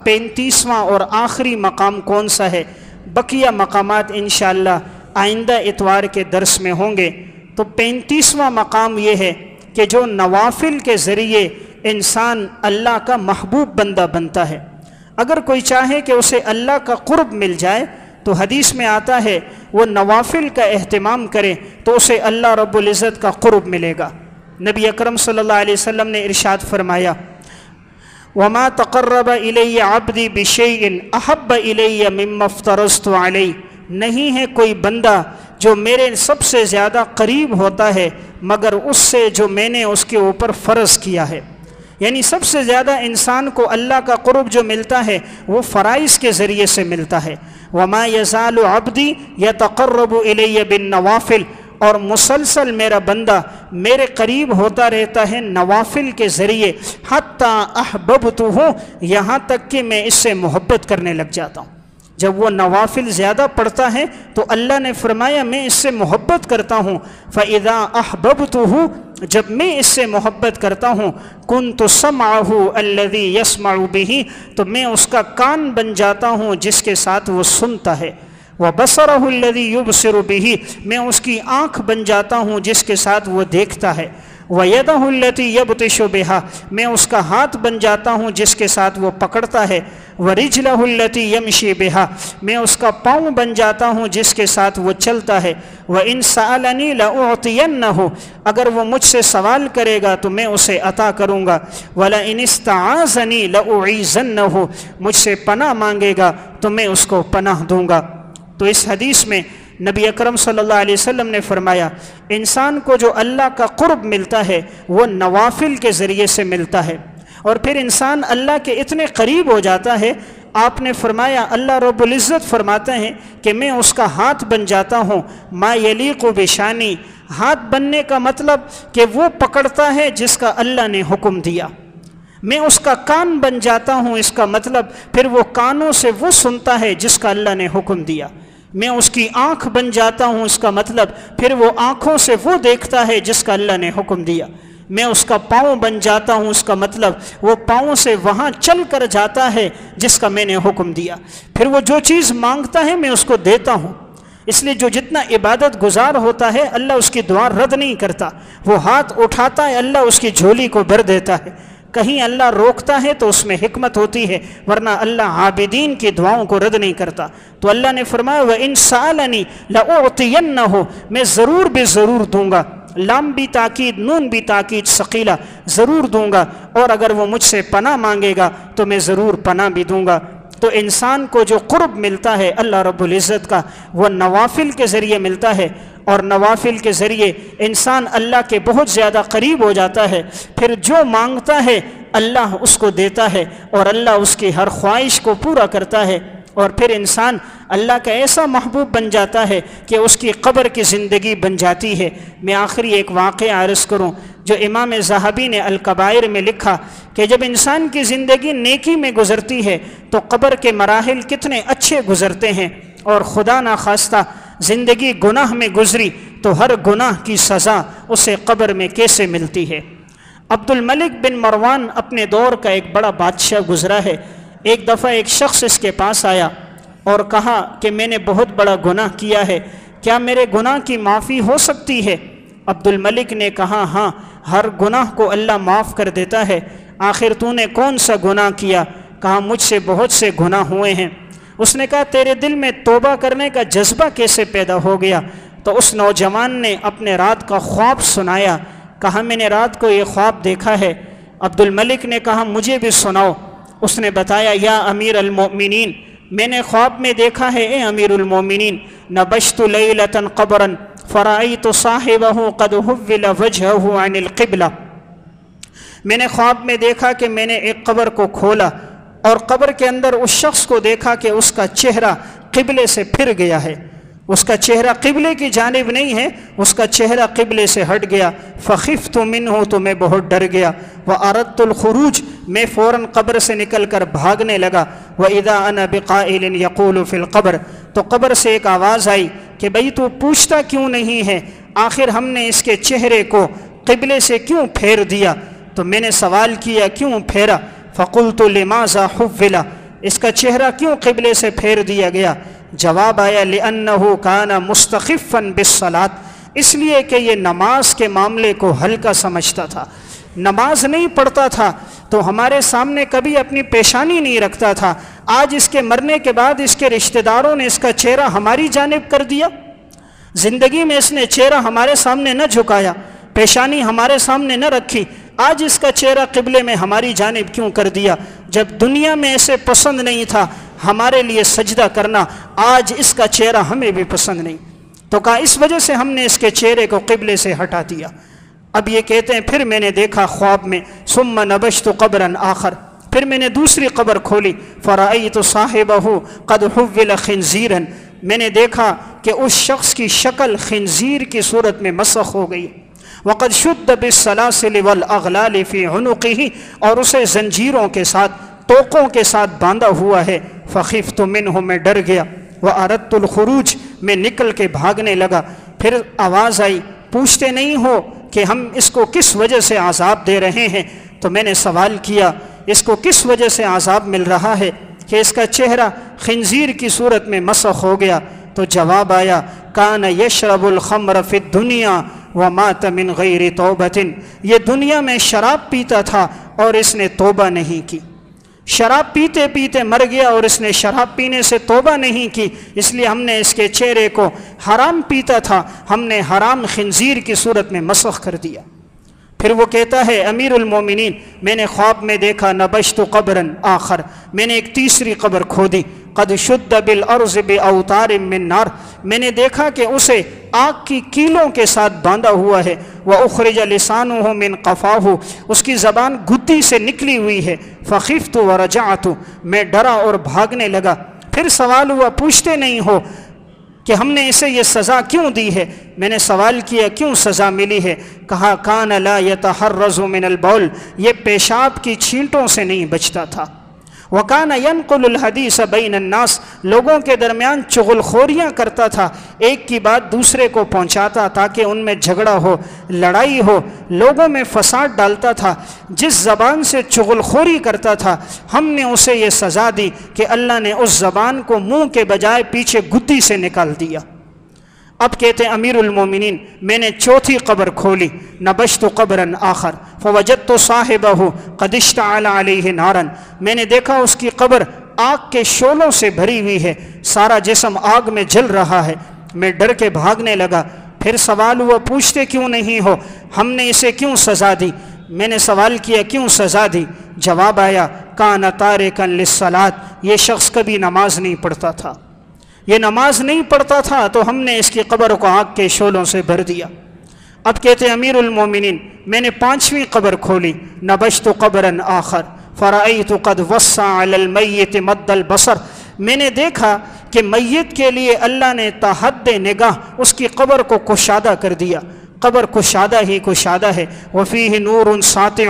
35واں اور آخری مقام کون سا ہے؟ بقیہ مقامات انشاءاللہ آئندہ اتوار کے درس میں ہوں گے۔ تو 35واں مقام یہ ہے کہ جو نوافل کے ذریعے انسان اللہ کا محبوب بندہ بنتا ہے۔ اگر کوئی چاہے کہ اسے اللہ کا قرب مل جائے تو حدیث میں آتا ہے وہ نوافل کا اہتمام کرے تو اسے اللہ رب العزت کا قرب ملے گا۔ نبی اکرم صلی اللہ علیہ وسلم نے ارشاد فرمایا وَمَا تَقَرَّبَ إِلَيَّ عَبْدِي بِشَيْءٍ أَحَبَّ إِلَيَّ مِمَّا افْتَرَضْتُ عَلَيْهِ، نہیں ہے کوئی بندہ جو میرے سب سے زیادہ قریب ہوتا ہے مگر اس سے جو میں نے اس کے اوپر فرض کیا ہے۔ یعنی سب سے زیادہ انسان کو اللہ کا قرب جو ملتا ہے وہ فرائض کے ذریعے سے ملتا ہے۔ وَمَا يَزَالُ عَبْدِي يَتَقَرَّبُ إِلَيَّ بِالنَّوَافِلِ، اور مسلسل میرا بندہ میرے قریب ہوتا رہتا ہے نوافل کے ذریعے، حَتَّى أَحْبَبْتُهُ، یہاں تک کہ میں اس سے محبت کرنے لگ جاتا ہوں۔ جب وہ نوافل زیادہ پڑھتا ہے تو اللہ نے فرمایا میں اس سے محبت کرتا ہوں۔ فَإِذَا أَحْبَبْتُهُ، جب میں اس سے محبت کرتا ہوں، كُنْتُ سَمْعَهُ الَّذِي يَسْمَعُ بِهِ، تو میں اس کا کان بن جاتا ہوں جس کے ساتھ وہ سنتا ہے۔ وَبَصَرَهُ الَّذِي يُبْصِرُ بِهِ، میں اس کی آنکھ بن جاتا ہوں جس کے ساتھ وہ دیکھتا ہے۔ وَيَدَهُ الَّتِي يَبْطِشُ بِهَا، میں اس کا ہاتھ بن جاتا ہوں جس کے ساتھ وہ پکڑتا ہے۔ وَرِجْلَهُ الَّتِي يَمْشِي بِهَا، میں اس کا پاؤں بن جاتا ہوں جس کے ساتھ وہ چلتا ہے۔ وَإِن سَأَلَنِي لَأُعْطِيَنَّهُ، اگر وہ مجھ سے سوال کرے گا تو میں اسے عطا کروں گا۔ وَلَئِنِ اسْتَعَاذَنِي لَأُعِيذَنَّهُ، مجھ سے پناہ مانگے گا تو میں اس کو پناہ دوں گا۔ تو اس حدیث میں نبی اکرم صلی اللہ علیہ وسلم نے فرمایا انسان کو جو اللہ کا قرب ملتا ہے وہ نوافل کے ذریعے سے ملتا ہے، اور پھر انسان اللہ کے اتنے قریب ہو جاتا ہے۔ آپ نے فرمایا اللہ رب العزت فرماتے ہیں کہ میں اس کا ہاتھ بن جاتا ہوں، ما یلیق بشانی، ہاتھ بننے کا مطلب کہ وہ پکڑتا ہے جس کا اللہ نے حکم دیا۔ میں اس کا کان بن جاتا ہوں، اس کا مطلب پھر وہ کانوں سے وہ سنتا ہے جس کا اللہ نے حکم دیا۔ میں اس کی آنکھ بن جاتا ہوں، اس کا مطلب پھر وہ آنکھوں سے وہ دیکھتا ہے جس کا اللہ نے حکم دیا۔ میں اس کا پاؤں بن جاتا ہوں، اس کا مطلب وہ پاؤں سے وہاں چل کر جاتا ہے جس کا میں نے حکم دیا۔ پھر وہ جو چیز مانگتا ہے میں اس کو دیتا ہوں۔ اس لیے جو جتنا عبادت گزار ہوتا ہے اللہ اس کی دعا رد نہیں کرتا۔ وہ ہاتھ اٹھاتا ہے اللہ اس کی جھولی کو بھر دیتا ہے۔ کہیں اللہ روکتا ہے تو اس میں حکمت ہوتی ہے، ورنہ اللہ عابدین کی دعاؤں کو رد نہیں کرتا۔ تو اللہ نے فرمایا وَإِن سَأَلَنِي لَأُعْطِيَنَّهُ، میں ضرور بے ضرور دوں گا۔ لام بھی تاکید، نون بھی تاکید ثقیلہ، ضرور دوں گا، اور اگر وہ مجھ سے پناہ مانگے گا تو میں ضرور پناہ بھی دوں گا۔ تو انسان کو جو قرب ملتا ہے اللہ رب العزت کا وہ نوافل کے ذریعے ملتا ہے، اور نوافل کے ذریعے انسان اللہ کے بہت زیادہ قریب ہو جاتا ہے۔ پھر جو مانگتا ہے اللہ اس کو دیتا ہے، اور اللہ اس کی ہر خواہش کو پورا کرتا ہے، اور پھر انسان اللہ کا ایسا محبوب بن جاتا ہے کہ اس کی قبر کی زندگی بن جاتی ہے۔ میں آخری ایک واقعہ عرض کروں جو امام ذہبی نے الکبائر میں لکھا کہ جب انسان کی زندگی نیکی میں گزرتی ہے تو قبر کے مراحل کتنے اچھے گزرتے ہیں، اور خدا نخواستہ زندگی گناہ میں گزری تو ہر گناہ کی سزا اسے قبر میں کیسے ملتی ہے۔ عبد الملک بن مروان اپنے دور کا ایک بڑا بادشاہ گزرا ہے۔ ایک دفعہ ایک شخص اس کے پاس آیا اور کہا کہ میں نے بہت بڑا گناہ کیا ہے، کیا میرے گناہ کی معافی ہو سکتی ہے؟ عبد الملک نے کہا ہاں، ہر گناہ کو اللہ معاف کر دیتا ہے۔ آخر تو نے کون سا گناہ کیا؟ کہا مجھ سے بہت سے گناہ ہوئے ہیں۔ اس نے کہا تیرے دل میں توبہ کرنے کا جذبہ کیسے پیدا ہو گیا؟ تو اس نوجوان نے اپنے رات کا خواب سنایا۔ کہا میں نے رات کو یہ خواب دیکھا ہے۔ عبد الملک نے کہا مجھے بھی سناؤ۔ اس نے بتایا یا امیر المؤمنین، میں نے خواب میں دیکھا ہے اے امیر المؤمنین، نبشت لیلۃ قبرا فرأیت صاحبہ قد حول وجہہ عن القبلہ، میں نے خواب میں دیکھا کہ میں نے ایک قبر کو کھولا اور قبر کے اندر اس شخص کو دیکھا کہ اس کا چہرہ قبلے سے پھر گیا ہے، اس کا چہرہ قبلے کی جانب نہیں ہے، اس کا چہرہ قبلے سے ہٹ گیا۔ فخفت منہ، تو میں بہت ڈر گیا۔ وأردت الخروج، میں فوراً قبر سے نکل کر بھاگنے لگا۔ وإذا أنا بقائل يقول في القبر، تو قبر سے ایک آواز آئی کہ بھئی تو پوچھتا کیوں نہیں ہے، آخر ہم نے اس کے چہرے کو قبلے سے کیوں پھیر دیا؟ تو میں نے سوال کیا کیوں پھیرا؟ فقلت لماذا حول، اس کا چہرہ کیوں قبلے سے پھیر دیا گیا؟ جواب آیا لِأَنَّهُ كَانَ مُسْتَخِفًّا بِالصَّلَاةِ، اس لیے کہ یہ نماز کے معاملے کو ہلکا سمجھتا تھا، نماز نہیں پڑھتا تھا تو ہمارے سامنے کبھی اپنی پیشانی نہیں رکھتا تھا۔ آج اس کے مرنے کے بعد اس کے رشتہ داروں نے اس کا چہرہ ہماری جانب کر دیا، زندگی میں اس نے چہرہ ہمارے سامنے نہ جھکایا، پیشانی ہمارے سامنے نہ رکھی، آج اس کا چہرہ قبلے میں ہماری جانب کیوں کر دیا؟ جب دنیا میں اسے پسند نہیں تھا ہمارے لیے سجدہ کرنا، آج اس کا چہرہ ہمیں بھی پسند نہیں، تو کہا اس وجہ سے ہم نے اس کے چہرے کو قبلے سے ہٹا دیا۔ اب یہ کہتے ہیں پھر میں نے دیکھا خواب میں ثم نبشت قبرا آخر، پھر میں نے دوسری قبر کھولی فرأیت صاحبہ قد حول خنزیرا، میں نے دیکھا کہ اس شخص کی شکل خنزیر کی صورت میں مسخ ہو گئی، وقد شد بالسلاسل والاغلال فی عنقہ، اور اسے زنجیروں کے ساتھ توقوں کے ساتھ باندھا ہوا ہے، فخفت منہ، میں ڈر گیا، واردت الخروج، میں نکل کے بھاگنے لگا۔ پھر آواز آئی پوچھتے نہیں ہو کہ ہم اس کو کس وجہ سے عذاب دے رہے ہیں؟ تو میں نے سوال کیا اس کو کس وجہ سے عذاب مل رہا ہے کہ اس کا چہرہ خنزیر کی صورت میں مسخ ہو گیا؟ تو جواب آیا کان یشرب الخمر فی الدنیا ومات من غیر توبۃ، یہ دنیا میں شراب پیتا تھا اور اس نے توبہ نہیں کی، شراب پیتے پیتے مر گیا اور اس نے شراب پینے سے توبہ نہیں کی، اس لیے ہم نے اس کے چہرے کو حرام پیتا تھا ہم نے حرام خنزیر کی صورت میں مسخ کر دیا۔ پھر وہ کہتا ہے امیر المومنین میں نے خواب میں دیکھا نبشت قبرا آخر، میں نے ایک تیسری قبر کھودی، قد شد بالارض باوتار من نار، میں نے دیکھا کہ اسے آگ کی کیلوں کے ساتھ باندھا ہوا ہے، واخرج لسانہ من قفاہ، اس کی زبان گدی سے نکلی ہوئی ہے، فخفت ورجعت، میں ڈرا اور بھاگنے لگا۔ پھر سوال ہوا پوچھتے نہیں ہو کہ ہم نے اسے یہ سزا کیوں دی ہے؟ میں نے سوال کیا کیوں سزا ملی ہے؟ کہا کان لا یتحرز من البول، یہ پیشاب کی چھینٹوں سے نہیں بچتا تھا، وَكَانَ يَنْقُلُ الْحَدِيثَ بَيْنَ النَّاسِ، لوگوں کے درمیان چغل خوریاں کرتا تھا، ایک کی بات دوسرے کو پہنچاتا تاکہ ان میں جھگڑا ہو، لڑائی ہو، لوگوں میں فساد ڈالتا تھا۔ جس زبان سے چغل خوری کرتا تھا ہم نے اسے یہ سزا دی کہ اللہ نے اس زبان کو منہ کے بجائے پیچھے گدی سے نکال دیا۔ اب کہتے ہیں امیر المومنین میں نے چوتھی قبر کھولی، نبشت قبرا آخر فوجدت صاحبہ قد اشتعل علیہ نارا، میں نے دیکھا اس کی قبر آگ کے شعلوں سے بھری ہوئی ہے، سارا جسم آگ میں جل رہا ہے، میں ڈر کے بھاگنے لگا۔ پھر سوال ہوا پوچھتے کیوں نہیں ہو ہم نے اسے کیوں سزا دی؟ میں نے سوال کیا کیوں سزا دی؟ جواب آیا کان تارکا للصلاۃ، یہ شخص کبھی نماز نہیں پڑھتا تھا، یہ نماز نہیں پڑھتا تھا تو ہم نے اس کی قبر کو آگ کے شعلوں سے بھر دیا۔ اب کہتے ہیں امیر المومنین میں نے پانچویں قبر کھولی، نبشت قبرا آخر فرأیت قد وسع علی المیت مد البصر، میں نے دیکھا کہ میت کے لیے اللہ نے تا حد نگاہ اس کی قبر کو کشادہ کر دیا، قبر کشادہ ہی کشادہ ہے، وفیہ نور ساطع،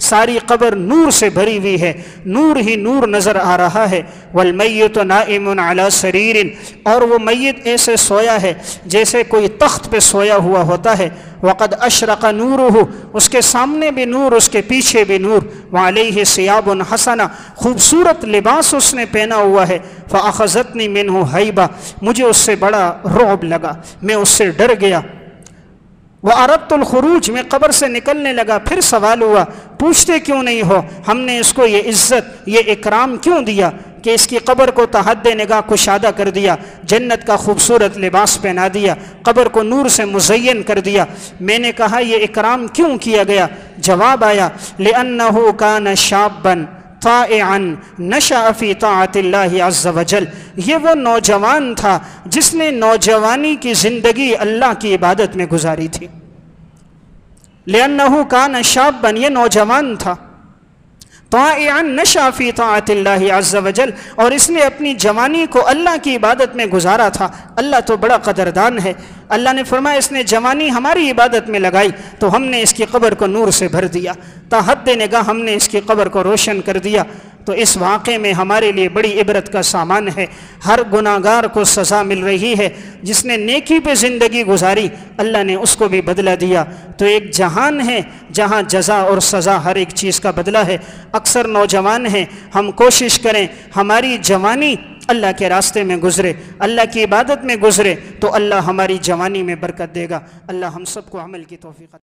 ساری قبر نور سے بھری ہوئی ہے، نور ہی نور نظر آ رہا ہے، والمیت نائم علی سریر، اور وہ میت ایسے سویا ہے جیسے کوئی تخت پہ سویا ہوا ہوتا ہے، وقد اشرق نورہ، اس کے سامنے بھی نور اس کے پیچھے بھی نور، وعلیہ ثیاب حسنہ، خوبصورت لباس اس نے پہنا ہوا ہے، فاخذتنی منہ ہیبہ، مجھے اس سے بڑا رعب لگا، میں اس سے ڈر گیا، وَأَرَدْتُ الْخُرُوجِ، میں قبر سے نکلنے لگا۔ پھر سوال ہوا پوچھتے کیوں نہیں ہو ہم نے اس کو یہ عزت یہ اکرام کیوں دیا کہ اس کی قبر کو تحد نگاہ کشادہ کر دیا، جنت کا خوبصورت لباس پہنا دیا، قبر کو نور سے مزین کر دیا؟ میں نے کہا یہ اکرام کیوں کیا گیا؟ جواب آیا لِأَنَّهُ كَانَ شَابًا طائعا نشأ فی طاعت اللہ عز وجل، یہ وہ نوجوان تھا جس نے نوجوانی کی زندگی اللہ کی عبادت میں گزاری تھی۔ لأنه كان شابا، یہ نوجوان تھا، طائعا نشأ فی طاعت اللہ عز وجل، اور اس نے اپنی جوانی کو اللہ کی عبادت میں گزارا تھا۔ اللہ تو بڑا قدردان ہے، اللہ نے فرمایا اس نے جوانی ہماری عبادت میں لگائی تو ہم نے اس کی قبر کو نور سے بھر دیا، تا حد نگاہ ہم نے اس کی قبر کو روشن کر دیا۔ تو اس واقعے میں ہمارے لیے بڑی عبرت کا سامان ہے۔ ہر گناہگار کو سزا مل رہی ہے، جس نے نیکی پہ زندگی گزاری اللہ نے اس کو بھی بدلہ دیا۔ تو ایک جہان ہے جہاں جزا اور سزا ہر ایک چیز کا بدلہ ہے۔ اکثر نوجوان ہیں، ہم کوشش کریں ہماری جوانی اللہ کے راستے میں گزرے، اللہ کی عبادت میں گزرے، تو اللہ ہماری جوانی میں برکت دے گا۔ اللہ ہم سب کو عمل کی توفیق